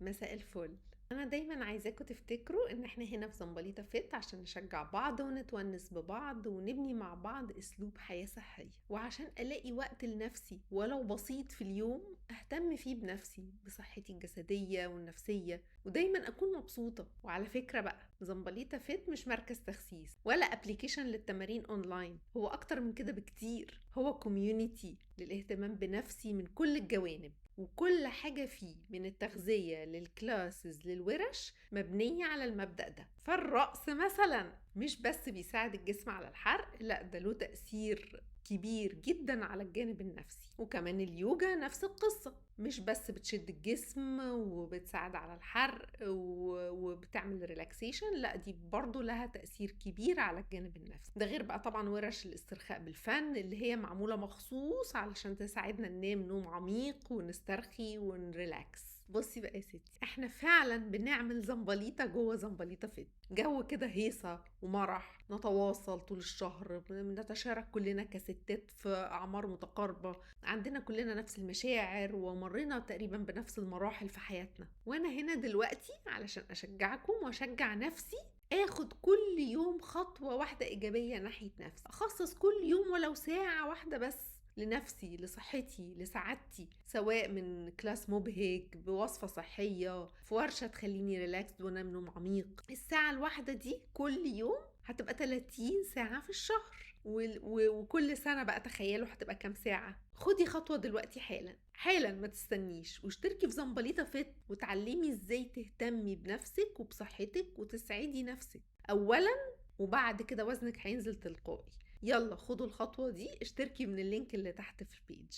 مساء الفل. انا دايما عايزاكم تفتكروا ان احنا هنا في زنبليطة فت عشان نشجع بعض ونتونس ببعض ونبني مع بعض اسلوب حياة صحية، وعشان الاقي وقت لنفسي ولو بسيط في اليوم اهتم فيه بنفسي بصحتي الجسدية والنفسية ودايما اكون مبسوطة. وعلى فكرة بقى، زنبليطة فت مش مركز تخسيس ولا ابليكيشن للتمارين اونلاين، هو اكتر من كده بكتير. هو كوميونيتي للاهتمام بنفسي من كل الجوانب، وكل حاجة فيه من التغذية للكلاسز للورش مبنية على المبدأ ده. فالرقص مثلا مش بس بيساعد الجسم على الحرق، لا ده له تأثير كبير جدا على الجانب النفسي. وكمان اليوجا نفس القصة، مش بس بتشد الجسم وبتساعد على الحرق وبتعمل ريلاكسيشن، لا دي برضو لها تأثير كبير على الجانب النفسي. ده غير بقى طبعا ورش الاسترخاء بالفن اللي هي معمولة مخصوص علشان تساعدنا ننام نوم عميق ونسترخي ونريلاكس. بصي بقى يا ستي، احنا فعلا بنعمل زنبليطة جوه زنبليطة فت، جو كده هيصة ومرح، نتواصل طول الشهر، نتشارك كلنا كستات في أعمار متقاربة، عندنا كلنا نفس المشاعر ومرينا تقريبا بنفس المراحل في حياتنا. وانا هنا دلوقتي علشان اشجعكم واشجع نفسي اخد كل يوم خطوة واحدة ايجابية ناحية نفسي، اخصص كل يوم ولو ساعة واحدة بس لنفسي، لصحتي، لسعادتي، سواء من كلاس مبهج بوصفة صحية، في ورشة تخليني ريلاكس وانام نوم عميق. الساعة الواحدة دي كل يوم هتبقى 30 ساعة في الشهر، وكل سنة بقى تخيلوا هتبقى كام ساعة. خدي خطوة دلوقتي حالا حالا، ما تستنيش، واشتركي في زنبليطة فت وتعلمي ازاي تهتمي بنفسك وبصحتك وتسعدي نفسك اولا، وبعد كده وزنك هينزل تلقائي. يلا خدوا الخطوة دي، اشتركي من اللينك اللي تحت في البيج.